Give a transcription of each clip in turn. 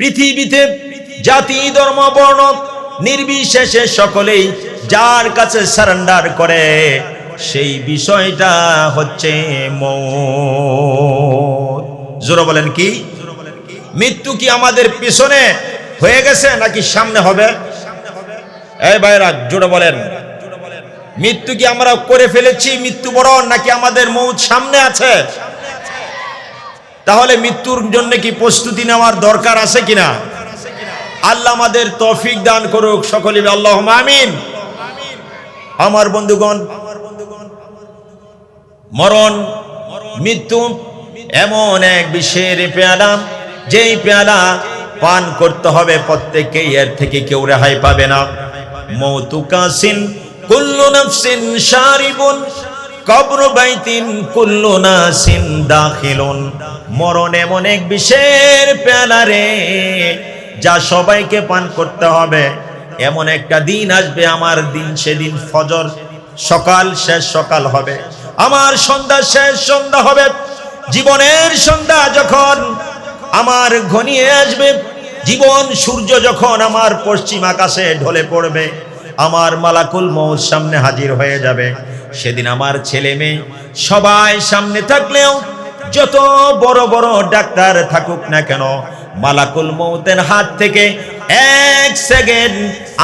পৃথিবীতে জাতি ধর্ম বর্ণ নির্বিশেষে সকলেই যার কাছে সারেন্ডার করে সেই বিষয়টা হচ্ছে মওত। জোরে বলেন কি? মৃত্যু কি আমাদের পিছনে হয়ে গেছে নাকি সামনে হবে? এই ভাইরা জোরে বলেন, মৃত্যু কি আমরা করে ফেলেছি মৃত্যুবরণ, নাকি আমাদের মওত সামনে আছে? তাহলে মৃত্যুর জন্য কি প্রস্তুতি নেওয়ার দরকার আছে কিনা? আল্লাহ আমাদের তৌফিক দান করুক, সকলে আল্লাহুম্মা আমিন। আমার বন্ধুগণ, মরণ মৃত্যু এমন এক বিষের পেয়ালা, যেই পেয়ালা পান করতে হবে প্রত্যেককেই, এর থেকে কেউ রেহাই পাবে না। মওতু কাসিন কুল্লু নাফসিন শারিবুন কবর বাইতিন কুল্লু নাসিন দাখিলুন। মরণ এমন এক বিষের পেয়ালা রে, যা সবাইকে পান করতে হবে। এমন একটা দিন আসবে, আমার দিন সেদিন ফজর সকাল শেষ সকাল হবে, আমার সন্ধ্যা শেষ সন্ধ্যা হবে। জীবনের সন্ধ্যা যখন আমার ঘনিয়ে আসবে, জীবন সূর্য যখন আমার পশ্চিম আকাশে ঢলে পড়বে, আমার মালাকুল মউত সামনে হাজির হয়ে যাবে। সেদিন আমার ছেলে মেয়ে সবাই সামনে থাকলেও, যত বড় বড় ডাক্তার থাকুক না কেন, মালাকুল মউতের হাত থেকে এক সেকেন্ড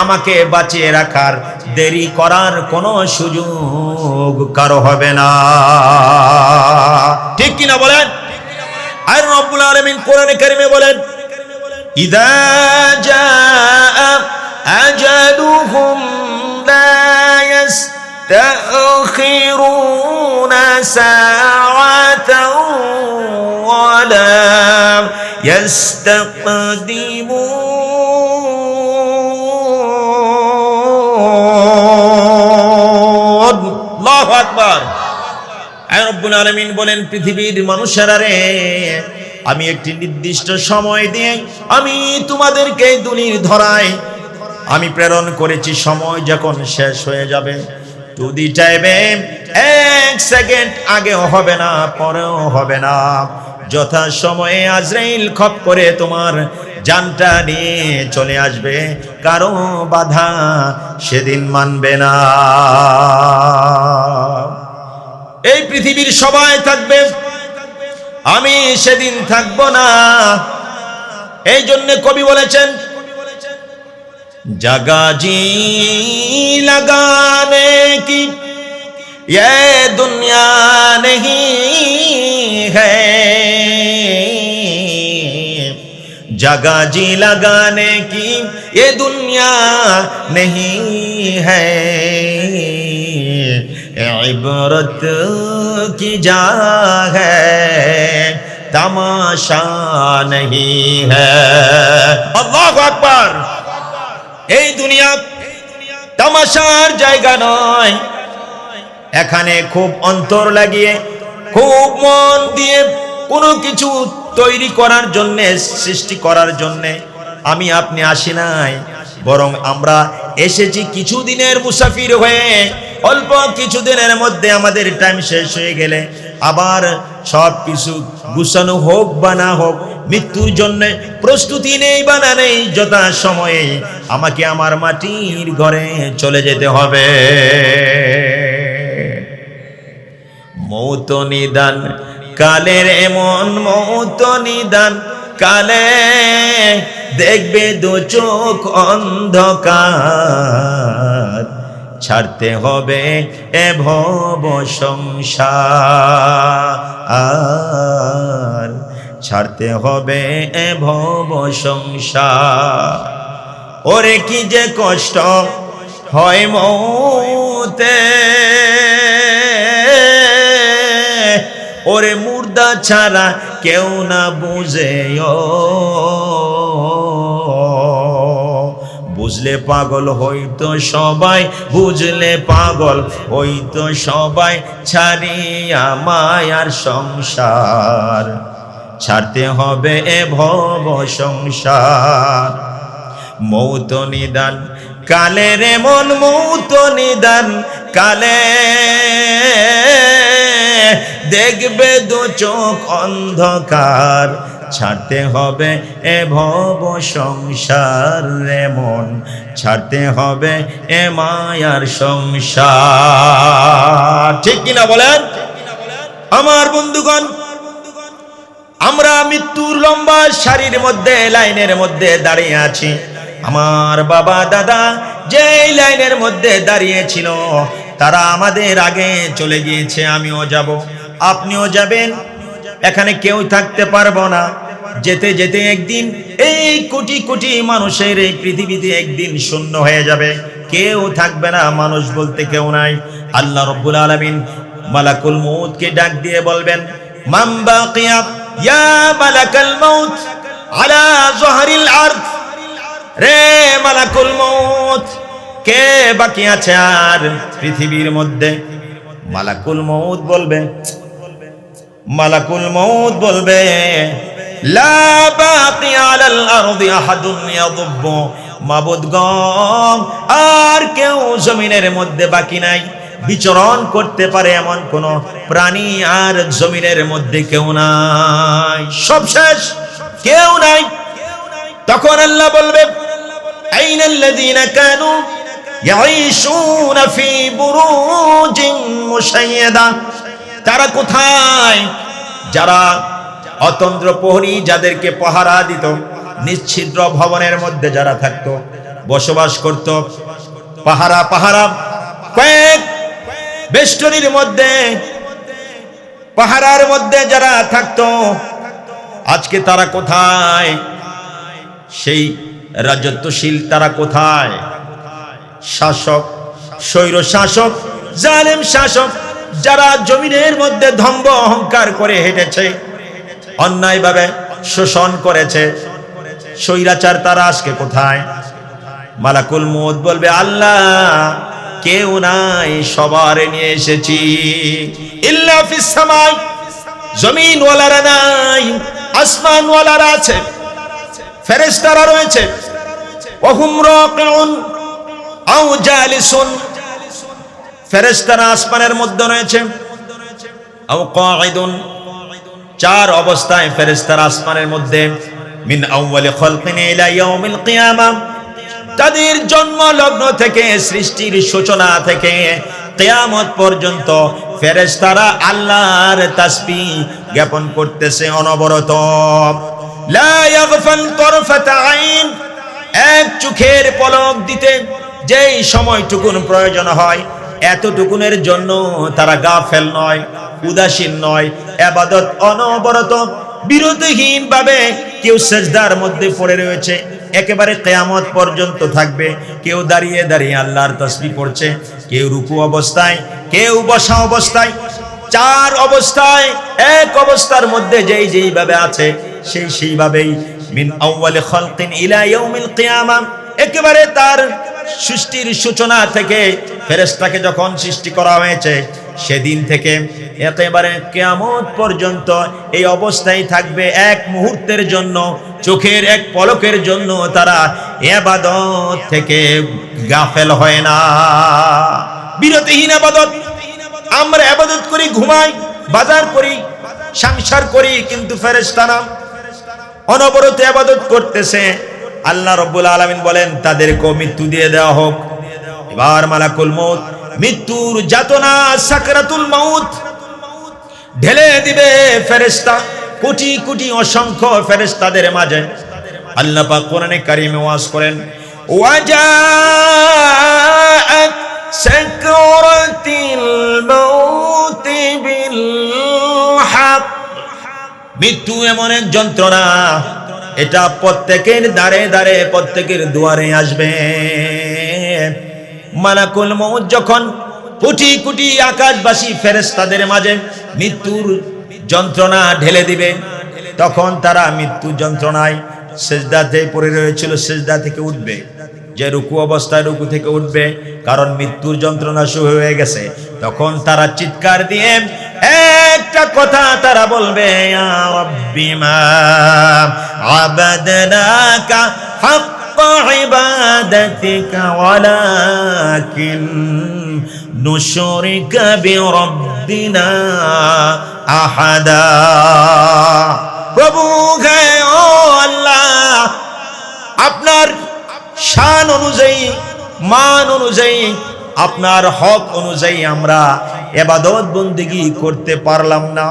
আমাকে বাঁচিয়ে রাখার, দেরি করার কোনো সুযোগ কারো হবে না। ঠিক কিনা বলেন? আর রব্বুল আলামিন কোরআনে কারিমে বলেন, ইযা জাআ আজালুহুম লা ইস্তাখিরুনা সাআতাও ওয়া লা ইস্তাকদিমুন। আল্লাহু আকবার। আর রব্বুল আলামিন বলেন, পৃথিবীর মানুষেরা রে, আমি একটি নির্দিষ্ট সময় দিয়ে আমি তোমাদেরকে দুনির ধরায় আমি প্রেরণ করেছি। সময় যখন শেষ হয়ে যাবে, টু দি টাইমে এক সেকেন্ড আগেও হবে না, পরেও হবে না। যথা সময়ে আজরাইল খপ করে তোমার জানটা নিয়ে চলে আসবে, কারো বাধা সেদিন মানবে না। এই পৃথিবীর সবাই থাকবে, আমি সেদিন থাকব না। এই জন্য কবি বলেছেন, जगा जी लगाने की ये दुनिया नहीं है, जगा जी लगाने की ये दुनिया नहीं है, इबरत की जा है तमाशा नहीं है। अल्लाहु अकबर। এই দুনিয়া তামাশার জায়গা নয়। এখানে খুব অন্তর লাগিয়ে, খুব মন দিয়ে কোনো কিছু তৈরি করার জন্যে, সৃষ্টি করার জন্যে আমি আপনি আসি নাই, বরং আমরা এসেছি কিছুদিনের মুসাফির হয়ে। অল্প কিছুদিনের মধ্যে আমাদের টাইম শেষ হয়ে গেলে আবার সব কিছু গুছানো হোক বা না হোক, মৃত্যুর জন্য প্রস্তুতি নেই বা না নেই, যথা সময়ে আমাকে আমার মাটির ঘরে চলে যেতে হবে। মৌত নিদান কালের এমন মৌত নিদান কালে, দেখবে দু চোখ অন্ধকার, ছাড়তে হবে এ ভব সংসার, ছাড়তে হবে এ ভব সংসার। ওরে কি যে কষ্ট হয় মৌতে, ওরে মুর্দা ছাড়া কেউ না বুঝে, বুঝলে পাগল হইতো সবাই, বুঝলে পাগল হইতো সবাই, ছাড়িয়া মায়ার সংসার, ছাড়তে হবে এ ভব সংসার। মৌত নিদান কালে রে মন, মৌত নিদান কালে, দেখবে দু চোখ অন্ধকার, ছাড়তে হবে এ ভব সংসার রে মন, ছাড়তে হবে এ মায়ার সংসার। ঠিক কিনা বলেন আমার বন্ধুগণ? আমরা মৃত্যুর লম্বা সারির মধ্যে, লাইনের মধ্যে দাঁড়িয়ে আছি। আমার বাবা দাদা যে লাইনের মধ্যে দাঁড়িয়েছিল তারা আমাদের আগে চলে গিয়েছে। আমিও যাব, আপনিও যাবেন, এখানে কেউ থাকতে পারবো না। যেতে যেতে একদিন এই কোটি কোটি মানুষের এই পৃথিবীতে একদিন শূন্য হয়ে যাবে, কেউ থাকবে না, মানুষ বলতে কেউ নাই। আল্লাহ রাব্বুল আলামিন মালাকুল মউতকে ডাক দিয়ে বলবেন, মান বাকিয়া ইয়া মালাকাল মউত আলা যহরিল আরদ, রে মালাকুল মউত কে বাকি আছে আর পৃথিবীর মধ্যে? মালাকুল মউত বলবে, মালাকুল মউত বলবে, লা বাকি আলাল আরদি আহাদুন ইয়াদুব্বু, মাবুদগণ আর কেউ জমিনের মধ্যে বাকি নাই, বিচরণ করতে পারে এমন কোন প্রাণী আর জমিনের মধ্যে কেউ নাই, সব শেষ, কেউ নাই। তখন আল্লাহ বলবে, আইনাল্লাযীনা কানু ইয়াঈশুনা ফি বুরুজিন মুশাইয়াদা, তারা কোথায়? যারা অতন্দ্র প্রহরী, যাদেরকে পাহারা দিত, নিশ্ছিদ্র ভবনের মধ্যে যারা থাকতো, বসবাস করত, পাহারা পাহারা কয়েক বেষ্টনীর মধ্যে, পাহারার মধ্যে যারা থাকতো, আজকে তারা কোথায়? সেই রাজত্বশীল তারা কোথায়? শাসক, স্বৈর শাসক, জালেম শাসক, যারা জমিনের মধ্যে দম্ভ অহংকার করে হেঁটেছে, অন্যায়ভাবে শোষণ করেছে, স্বৈরাচার, তারা আজকে কোথায়? মালাকুল মউত বলবে, আল্লাহ কেউ নাই, সবার নিয়ে এসেছি। ইল্লা ফিস সামাই, জমিন ওয়ালারা নাই, আসমান ওয়ালারা আছে, ফেরেশতারা রয়েছে। ওয়াহুম রাকিউন আও জালিসুন, ফেরেশতারা আসমানের মধ্যে রয়েছে। আও কাঈদুন, চার অবস্থায় ফেরেশতারা আসমানের মধ্যে। মিন আউয়ালি খালকিন ইলা ইয়াউমিল কিয়ামাহ, তাদের জন্ম লগ্ন থেকে, সৃষ্টির সূচনা থেকে কিয়ামত পর্যন্ত ফেরেশতারা আল্লাহর তাসবিহ জ্ঞাপন করতেছে অনবরত। লা ইয়াগফাল তরফাতা আইন, এক চোখের পলক দিতে যেই সময়টুকুন প্রয়োজন হয়, এতটুকুনের জন্য তারা গাফেল নয়, উদাসীন নয়। ইবাদত অনবরত বিরতিহীন ভাবে, কেউ সিজদার মধ্যে পড়ে রয়েছে, একেবারে কিয়ামত পর্যন্ত থাকবে। কেউ দাঁড়িয়ে দাঁড়িয়ে আল্লাহর তাসবিহ পড়ছে, কেউ রুকু অবস্থায়, কেউ বসা অবস্থায়, চার অবস্থায়, এক অবস্থার মধ্যে যেই যেইভাবে আছে সেই সেইভাবেই। মিন আউয়ালি খালকিন ইলা ইয়াউমিল কিয়ামাহ, একেবারে তার সৃষ্টির সূচনা থেকে, ফেরেশতাকে যখন সৃষ্টি করা হয়েছে সেদিন থেকে একেবারে কিয়ামত পর্যন্ত এই অবস্থায় থাকবে। এক মুহূর্তের জন্য, চোখের এক পলকের জন্য তারা ইবাদত থেকে গাফেল হয় না। বিরতিহীন ইবাদত। আমরা ইবাদত করি, ঘুমাই, বাজার করি, সংসার করি, কিন্তু ফেরেশতারা অনবরত ইবাদত করতেছে। আল্লাহ রাব্বুল আলামিন বলেন, তাদেরকে মৃত্যু দিয়ে দেওয়া হোক। এবার মালাকুল মউত মৃত্যুর যাতনা, সাকরাতুল মউত ঢেলে দিবে ফেরেশতা, কোটি কোটি অসংখ্য ফেরেশতাদের মাঝে। আল্লাহ পাক কোরআনে কারিমে ওয়াজ করেন, ওয়াজাআত সাকরাতুল মউত বিল হক, মৃত্যু এমন এক যন্ত্রণা, এটা প্রত্যেকের দ্বারে দ্বারে, প্রত্যেকের দুয়ারে আসবে। মালাকুল মউত যখন কোটি কোটি আকাশবাসী ফেরেশতাদের মাঝে মৃত্যুর যন্ত্রণা ঢেলে দিবে, তখন তারা মৃত্যু যন্ত্রণায় সিজদাতে পড়ে রয়েছিল, সিজদা থেকে উঠবে। যে রুকু অবস্থায়, রুকু থেকে উঠবে, কারণ মৃত্যুর যন্ত্রণা শুরু হয়ে গেছে। তখন তারা চিৎকার দিয়ে একটা কথা তারা বলবে, ইয়া রাব্বি মা আবাদনাকা হাক্কা ইবাদাতিকা ওয়ালাকিন নুশরিকা বিরাব্বিনা আহাদা। প্রভু হে ও আল্লাহ, আপনার শান অনুযায়ী, মান অনুযায়ী, আপনার হক অনুযায়ী আমরা ইবাদত বন্দেগী করতে পারলাম না,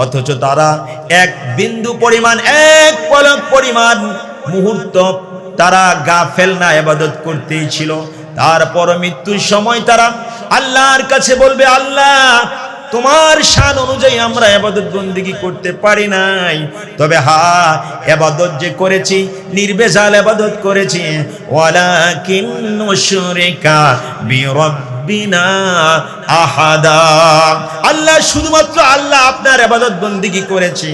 অথচ তারা এক বিন্দু পরিমাণ, এক পলক পরিমাণ মুহূর্ত তারা গাফেল না, ইবাদত করতেই ছিল। তারপর মৃত্যুর সময় তারা আল্লাহর কাছে বলবে, আল্লাহ তোমার শান অনুযায়ী আমরা ইবাদত বন্দেগী করতে পারি নাই, তবে হ্যাঁ ইবাদত যে করেছি নির্বেজাল ইবাদত করেছি। ওয়ালাকিন নুশরিকা বিরাব্বিনা আহাদা, আল্লাহ শুধুমাত্র আল্লাহ আপনার ইবাদত বন্দেগী করেছি,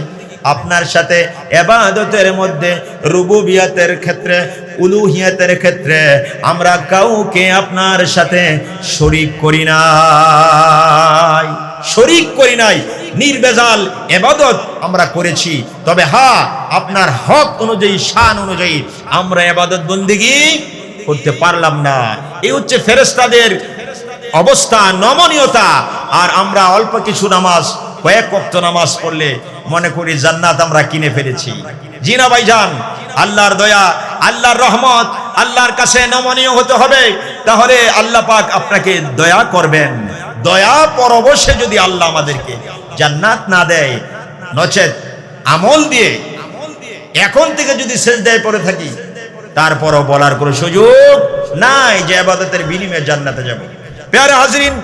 আপনার সাথে ইবাদতের মধ্যে রুবুবিয়াতের ক্ষেত্রে, উলুহিয়াতের ক্ষেত্রে আমরা কাউকে আপনার সাথে শরীক করি নাই, শরীক করি নাই, নির্বেজাল ইবাদত আমরা করেছি। তবে হ্যাঁ আপনার হক অনুযায়ী, শান অনুযায়ী আমরা ইবাদত বন্দেগী করতে পারলাম না। এই হচ্ছে ফেরেশতাদের অবস্থা, নমনীয়তা। আর আমরা অল্প কিছু নামাজ, কয়েক ওয়াক্ত নামাজ পড়লে মনে করি জান্নাত আমরা কিনে ফেলেছি। জি না ভাইজান, আল্লাহর দয়া, আল্লাহর রহমত, আল্লাহর কাছে নমনীয় হতে হবে, তাহলে আল্লাহ পাক আপনাকে দয়া করবেন। দয়া পরবশে যদি আল্লাহ আমাদেরকে জান্নাত না দেয়, নচেত আমল দিয়ে এখন থেকে যদি সেজদায় পড়ে থাকি, তারপরও বলার কোনো সুযোগ নাই যে ইবাদতের বিনিময়ে জান্নাতে যাব। প্যারে হাজরিন,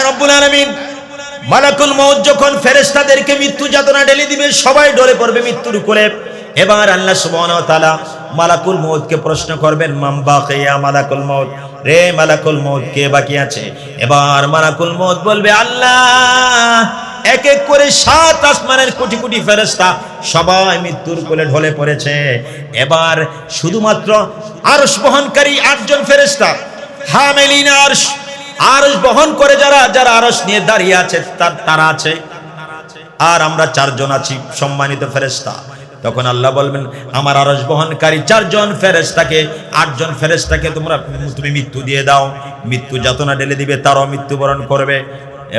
রব্বুল আলামিন মালাকুল মউত যখন ফেরেশতাদেরকে মৃত্যু যাতনা ঢেলে দিবে, সবাই ঢলে পড়বে মৃত্যুর কোলে। এবার আল্লাহ সুবহানাহু ওয়া তাআলা মালাকুল মউতকে প্রশ্ন করবেন, মান বাকিয়া মালাকুল মউত, রে মালাকুল মউত কে বাকি আছে? এবার মালাকুল মউত বলবে, আল্লাহ এক এক করে 7 আসমানের কোটি কোটি ফেরেশতা সবাই মৃত্যুর কোলে ঢলে পড়েছে। এবার শুধুমাত্র আরশ বহনকারী 8 জন ফেরেশতা, হামিলিন আরশ, আরশ বহন করে যারা যারা আরশ নিয়ে দাঁড়িয়ে আছে তারা আছে, আর আমরা 4 জন আছি সম্মানিত ফেরেশতা। তখন আল্লাহ বলবেন, আমার আরশ বহনকারী 4 জন ফেরেশতাকে, 8 জন ফেরেশতাকে তুমি মৃত্যু দিয়ে দাও, মৃত্যু যাতনা ঢেলে দিবে, তারাও মৃত্যুবরণ করবে।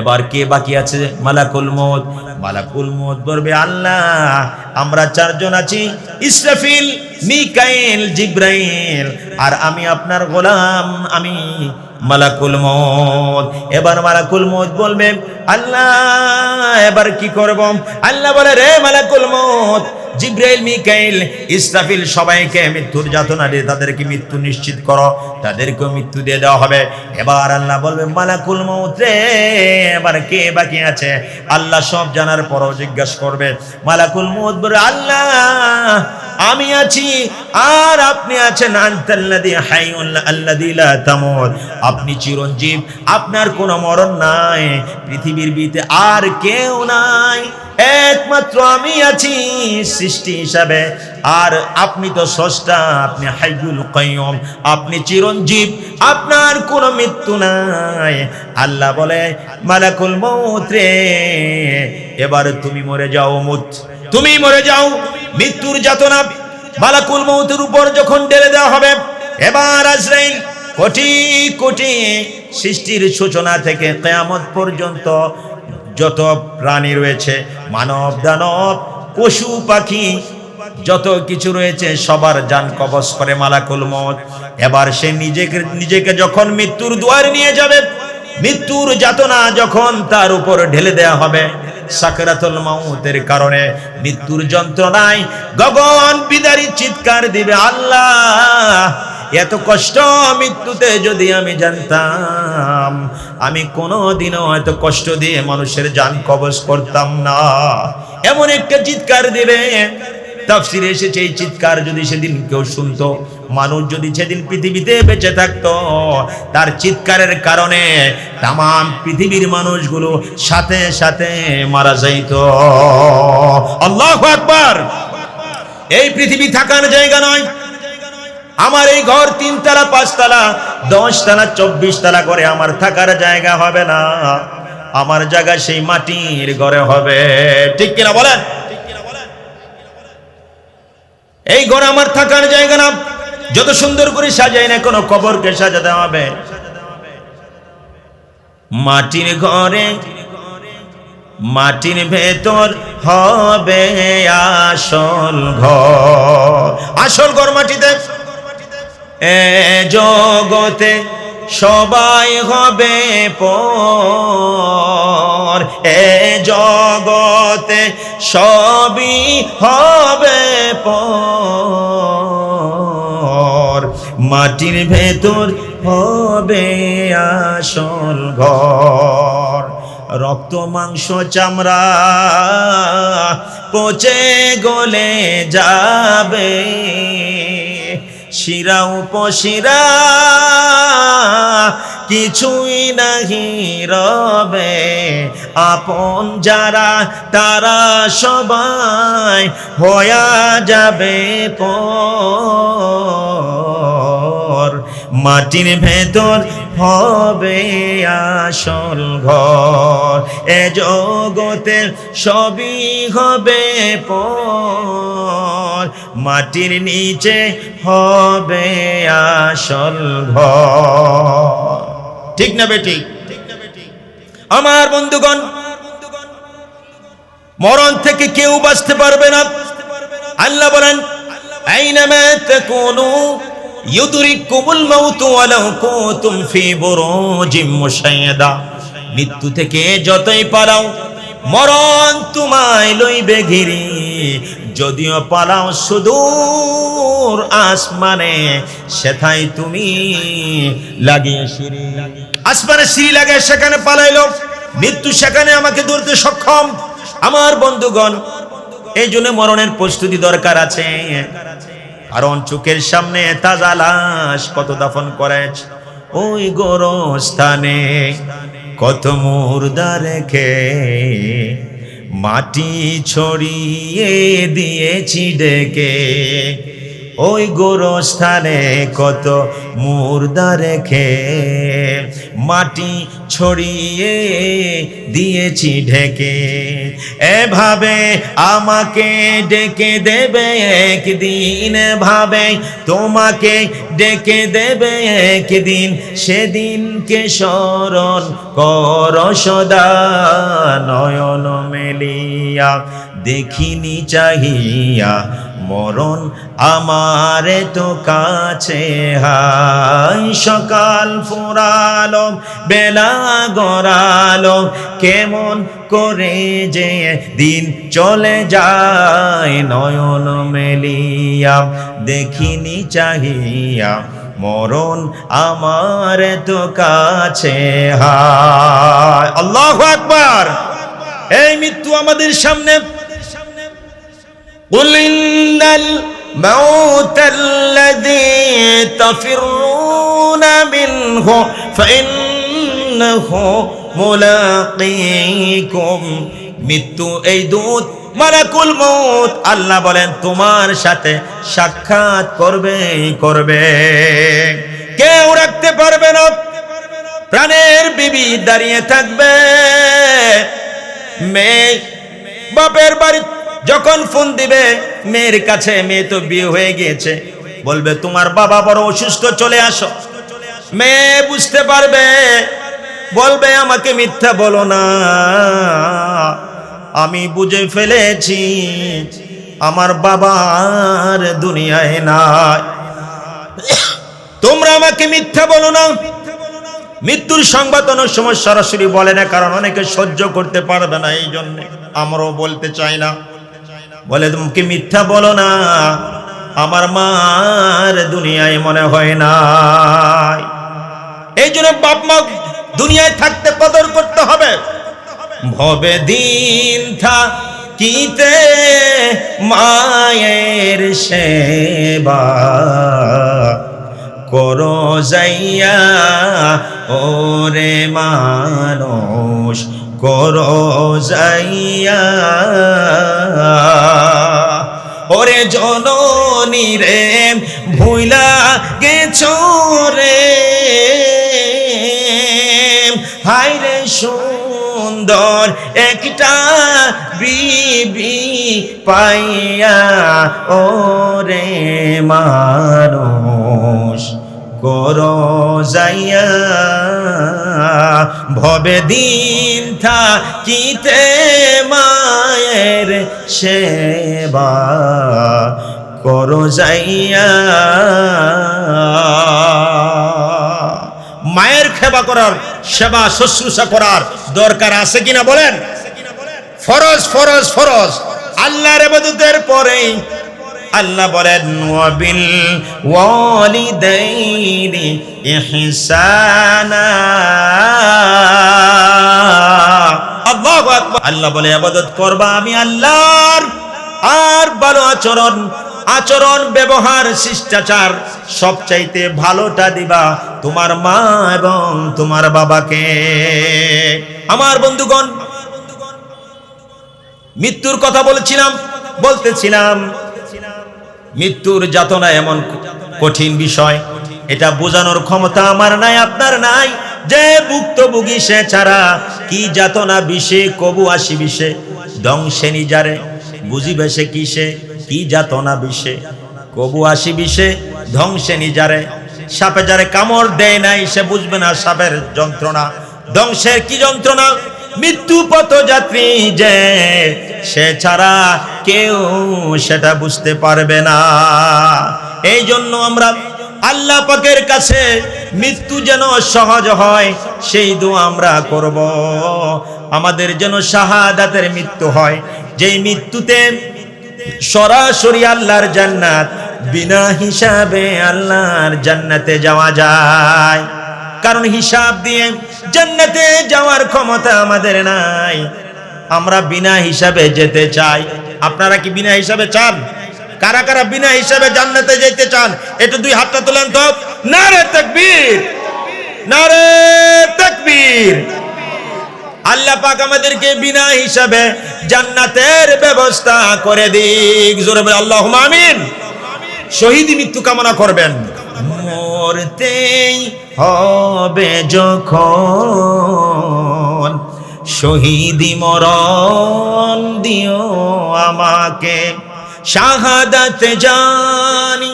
এবার কে বাকি আছে? মালাকুল মউত। মালাকুল মউত বলবে, আল্লাহ আমরা 4 জন আছি, ইসরাফিল, মিকাইল, জিব্রাইল, আর আমি আপনার গোলাম, আমি মালাকুল মউত। এবার মালাকুল মউত বলবে, আল্লাহ এবার কি করব? আল্লাহ বলে, রে মালাকুল মউত, জিব্রাইল, মিকাইল, ইসরাফিল সবাইকে মৃত্যুর যাতনা দিয়ে তাদেরকে মৃত্যু নিশ্চিত করো, তাদেরকেও মৃত্যু দিয়ে দেওয়া হবে। এবার আল্লাহ বলবে, মালাকুল মউত রে এবার কে বাকি আছে? আল্লাহ সব জানার পরও জিজ্ঞাসা করবে। মালাকুল মউত বলে, আল্লাহ আমি আছি আর আপনি আছেন, আনতাল্লাযী হাইয়ুন আল্লাযী লা তামুত, আপনি চিরঞ্জীব, আপনার কোনো মরণ নাই, পৃথিবীর ভিতরে আর কেউ নাই, একমাত্র আমি আছি সৃষ্টি হিসাবে, আর আপনি তো স্রষ্টা, আপনি হাইয়ুল কাইয়ুম, আপনি চিরঞ্জীব, আপনার কোনো মৃত্যু নাই। আল্লাহ বলে, মালাকুল মউত রে এবার তুমি মরে যাও, মুত, তুমি মরে যাও। মৃত্যুর যাতনা মালাকুল মউতের উপর যখন ঢেলে দেওয়া হবে, এবার আজরাইল কোটি কোটি সৃষ্টির সূচনা থেকে কিয়ামত পর্যন্ত যত প্রাণী রয়েছে, মানব দানব পশু পাখি যত কিছু রয়েছে, সবার জান কবজ করে মালাকুল মউত। এবার সে নিজেকে যখন মৃত্যুর দুয়ারে নিয়ে যাবে, মৃত্যুর যাতনা যখন তার উপর ঢেলে দেওয়া হবে, সাকরাতুল মাউতের কারণে মৃত্যুর যন্ত্রণায় গগন বিদারী চিৎকার দিবে, আল্লাহ এত কষ্ট মৃত্যুতে যদি আমি জানতাম, আমি কোনোদিনও এত কষ্ট দিয়ে মানুষের জান কবজ করতাম না। এমন একটা চিৎকার দিবে, তাফসিরে এসেছে এই চিৎকার যদি সেদিন কেউ শুনতো, মানুষ যদি সেদিন পৃথিবীতে বেঁচে থাকতো, তার চিৎকারের কারণে তামাম পৃথিবীর মানুষগুলো সাথে সাথে মারা যাইত। আল্লাহু আকবার। এই পৃথিবী থাকার জায়গা নয়। আমার এই ঘর 3 তলা 5 তলা 10 তলা 24 তলা করে আমার থাকার জায়গা হবে না, আমার জায়গা সেই মাটির ঘরে হবে, ঠিক কিনা বলেন? এই ঘর আমার থাকার জায়গা না। যত সুন্দর করে সাজাই না কোনো কবরকে সাজাতে হবে। মাটির ঘরে মাটির ভেতর হবে আসল ঘর। আসল ঘর মাটিতে। এ জগতে সবাই হবে পর, এ জগতে সবই হবে পর, মাটির ভেতর হবে আসল ঘর। রক্ত মাংস চামড়া পচে গলে যাবে, শিরা উপশিরা কিছুই নাহি রবে, আপন যারা তারা সবাই হয়ে যাবে পর, মাটির ভেতর হবে আসল ঘর। এ জগতে সবই হবে পর, মাটির নিচে হবে আসল ঘর। ঠিক না বেঠিক? আমার বন্ধুগণ, মরণ থেকে কেউ বাঁচতে পারবে না। আল্লাহ বলেন, আইনামা তাকুনু ইউদরিকুমুল মাউতু ওয়ালাউ কুনতুম ফি বুরুজিম মুশাইয়াদা। মৃত্যু থেকে যতই পালাও, মরণ তোমায় লইবে ঘিরি। যদিও পালাও সুদূর আসমানে, সেথায় তুমি লাগিয়ে সিঁড়ি। আসমানে সিঁড়ি লাগে, সেখানে পালাইলো। মৃত্যু সেখানে আমাকে ধরতে সক্ষম। আমার বন্ধুগণ, এই জন্য মরণের প্রস্তুতি দরকার আছে। কারণ চোখের সামনে তাজা লাশ কত দাফন করেছে, ওই গোরস্থানে কত মুর্দা রেখে মাটি ছড়িয়ে দিয়েছি ডেকে। ওই গোরস্থানে কত মুর্দা রেখে মাটি ছড়িয়ে দিয়েছি ঢেকে। এভাবে আমাকে ডেকে দেবে একদিন, ভাবে তোমাকে ডেকে দেবে একদিন। সেদিনকে স্মরণ কর সদা, নয়ন মেলিয়া দেখিনি চাহিয়া। মরণ আমার তো কাছে হাই, সকাল ফুরালো বেলা গড়ালো, কেমন করে যে দিন চলে যায়। নয়ন মেলিয়া দেখিনি চাহিয়া, মরণ আমার তো কাছে হায়। আল্লাহু আকবার। এই মৃত্যু আমাদের সামনে। قل إن الموت الذي تفرون منه فإنه ملاقيكم। মৃত্যু এই দূত মালাকুল মউত, আল্লাহ বলেন তোমার সাথে সাক্ষাৎ করবে। কেউ রাখতে পারবে না। প্রাণের বিবি দাঁড়িয়ে থাকবে। মেয়ে বাপের বাড়ি যখন ফোন দিবে মেয়ের কাছে, মেয়ে তো বিয়ে হয়ে গিয়েছে, বলবে তোমার বাবা বড় অসুস্থ, চলে আসো। মেয়ে বুঝতে পারবে, বলবে আমাকে মিথ্যা বলো না, আমি বুঝে ফেলেছি আমার বাবার দুনিয়ায় নাই, তোমরা আমাকে মিথ্যা বলো না। মৃত্যুর সংবাদ অনেক সময় সরাসরি বলে না, কারণ অনেকে সহ্য করতে পারবে না, এই জন্য আমরাও বলতে চাই না। বলে তুমি মিথ্যা বলো না, আমার মার দুনিয়ায় মনে হয় না। এই জন্য বাপ মা দুনিয়ায় থাকতে কদর করতে হবে। ভবে দিন থাকিতে মায়ের সেবা করো যাইয়া, ওরে মানুষ করো যাইয়া। ওরে জননী রে ভুইলা গেছো রে, হায় রে সুন্দর একটা বিবি পাইয়া, ওরে মানুষ করো যাইয়া ভবে দিন থাকিতে মায়ের সেবা করো যাইয়া। মায়ের সেবা করার, সেবা শুশ্রূষা করার দরকার আছে কিনা বলেন? ফরজ ফরজ ফরজ। আল্লাহর ইবাদতের পরেই আল্লাহ বলেন ওয়াবিল ওয়ালিদাইনি ইহসানা। আল্লাহু আকবার। আল্লাহ বলে ইবাদত করবা আমি আল্লাহর, আর ভালো আচরণ, আচরণ ব্যবহার শিষ্টাচার সবচাইতে ভালোটা দিবা তোমার মা এবং তোমার বাবাকে। আমার বন্ধুগণ, মৃত্যুর কথা বলতেছিলাম মৃত্যুর যাতনা এমন কঠিন বিষয়, এটা বোঝানোর ক্ষমতা আমার নাই, আপনার নাই। যে ভুক্তভোগী সে ছাড়া কি যাতনা বিষে কবু আসি বিষে ধ্বংসে নিজারে বুঝিবে সে কিসে কি যাতনা বিষে কবু আসি বিষে ধ্বংসে নিজারে। সাপে যারে কামড় দেয় নাই সে বুঝবে না সাপের যন্ত্রণা, ধ্বংসের কি যন্ত্রণা। মৃত্যু পথযাত্রী যে সে ছাড়া কেউ সেটা বুঝতে পারবে না। এই জন্য আমরা আল্লাহ পাকের কাছে মৃত্যু যেন সহজ হয় সেই দোয়া আমরা করব। আমাদের যেন শাহাদাতের মৃত্যু হয়, যেই মৃত্যুতে সরাসরি আল্লাহর জান্নাত, বিনা হিসাবে আল্লাহর জান্নাতে যাওয়া যায়। কারণ হিসাব দিয়ে জান্নাতে যাওয়ার ক্ষমতা আমাদের নাই, আমরা বিনা হিসাবে যেতে চাই। আপনারা কি বিনা হিসাবে চান? কারা কারা বিনা হিসাবে জান্নাতে যেতে চান? একটু দুই হাতটা তোলেন তো। নারে তাকবীর, নারে তাকবীর। আল্লাহ পাক আমাদেরকে বিনা হিসাবে জান্নাতের ব্যবস্থা করে দিক। জোরে বলে আল্লাহুম্মা আমিন। শহীদ মৃত্যু কামনা করবেন। মরতেই হবে যখন শহীদি মরণ দিও আমাকে, শাহাদাত জানি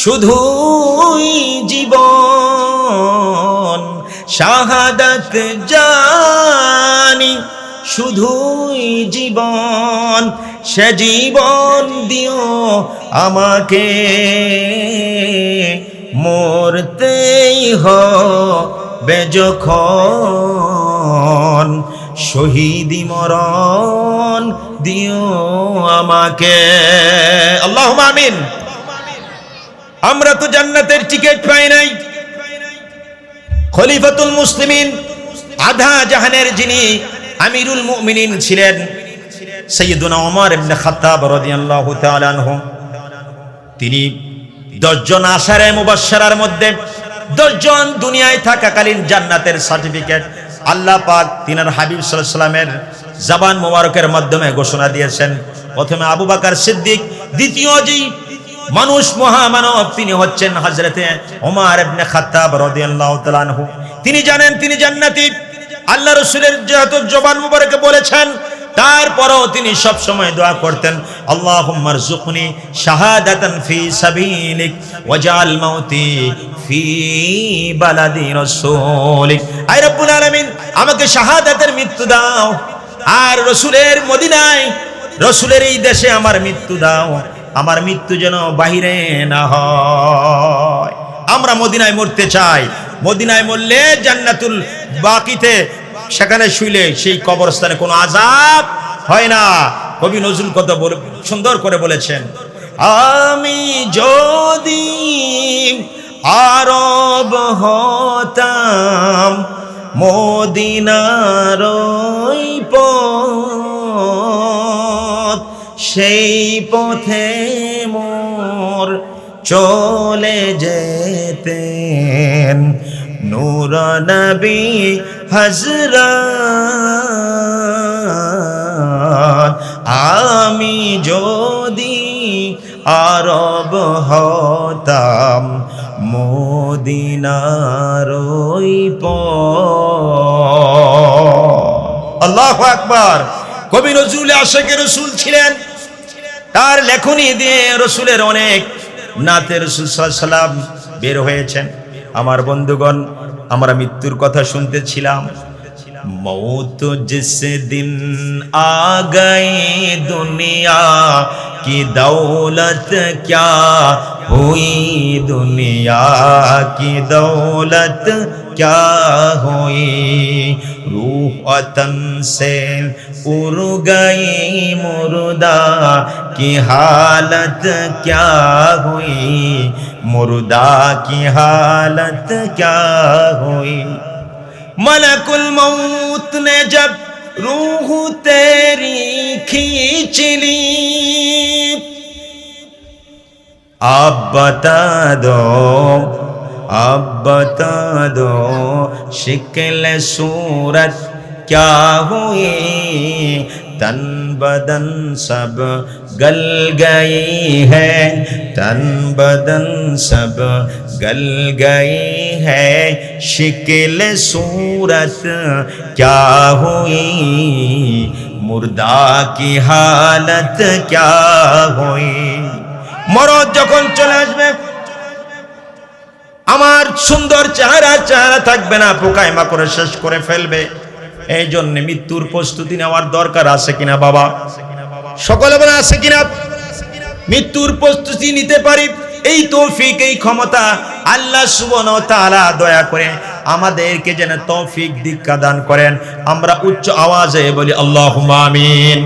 শুধুই জীবন, শাহাদাত জানি শুধুই জীবন, সে জীবন দিও আমাকে। মরতেই হবে যখন শহীদি মরণ দিও আমাকে। আল্লাহুম্মা আমিন। আমরা তো জান্নাতের টিকিট পাই নাই। খলিফাতুল মুসলিমিন, আধা জাহানের যিনি আমিরুল মুমিনিন ছিলেন সাইয়্যিদুনা ওমর ইবনে খাত্তাব রাদিয়াল্লাহু তাআলা আনহু, তিনি 10 জন আশারে মুবাশশারার মধ্যে 10 জন দুনিয়ায় থাকাকালীন জান্নাতের সার্টিফিকেট আল্লাহ পাক তিনার হাবিব সাল্লাল্লাহু আলাইহি সাল্লামের জবান মোবারকের মাধ্যমে ঘোষণা দিয়েছেন। প্রথমে আবু বকর সিদ্দিক, দ্বিতীয় যেই মানুষ মহামানব তিনি হচ্ছেন হযরতে ওমর ইবনে খাত্তাব রাদিয়াল্লাহু তাআলা আনহু। তিনি জানেন তিনি জান্নাতি, আল্লাহ রাসূলের যেহেতু জবান মোবারকে বলেছেন, তারপরও তিনি সব সময় দোয়া করতেন, আল্লাহুম্মা রযুকনি শাহাদাতান ফি সাবিলিক ওয়াজআল মাউতি ফি বালাদি রাসূলিক। আয় রব্বুল আলামিন, আমাকে শাহাদাতের মৃত্যু দাও, আর রাসূলের মদিনায়, রাসূলের এই দেশে আমার মৃত্যু দাও, আমার মৃত্যু যেন বাহিরে না হয়। আমরা মদিনায় মরতে চাই। মদিনায় মরলে জান্নাতুল বাকিতে সেখানে শুইলে সেই কবরস্থানে কোনো আযাব হয় না। কবি নজরুল কত সুন্দর করে বলেছেন, আমি যদি আরব হতাম মদিনার ওই পথ, সেই পথে মোর চলে যেতেন নূর নবী হযরত। আমি যদি আরব হতাম মদিনার ওই পথ। আল্লাহু আকবার। কবি নজরুল আশিকে রাসূল ছিলেন। তার লেখনী দিয়ে রাসূলের অনেক নাতে রাসূল সাল্লাল্লাহু আলাইহি সাল্লাম বের হয়েছেন। আমার বন্ধুগণ, আমরা মৃত্যুর কথা শুনতেছিলাম। मौत जिस दिन आ गई दुनिया की दौलत क्या हुई, दुनिया की दौलत क्या हुई। रूह वतन से उड़ गई मुर्दा की हालत क्या हुई, मुर्दा की हालत क्या हुई। मलकुल मौत ने जब रूह तेरी खींच ली, अब बता दो, अब बता दो शिक्ल सूरत क्या हुई। तन बदन सब गल गई है, तन बदन सब गल गई है, शिक्ल सूरत क्या हुई, मुर्दा की हालत क्या हुई। मरद যখন চলে আসবে, আমার সুন্দর চেহারা থাকবে না, পোকায় মাকড়ে শেষ করে ফেলবে। এই জন্য মৃত্যুর প্রস্তুতি নেওয়ার দরকার আছে কিনা বাবা? সকলে বলে আছে কিনা? মৃত্যুর প্রস্তুতি নিতে পারি, এই তৌফিক, এই ক্ষমতা আল্লাহ সুবহানাহু ওয়া তাআলা দয়া করে আমাদেরকে যেন তৌফিক দীক্ষা দান করেন। আমরা উচ্চ আওয়াজে বলি আল্লাহুম্মা আমিন।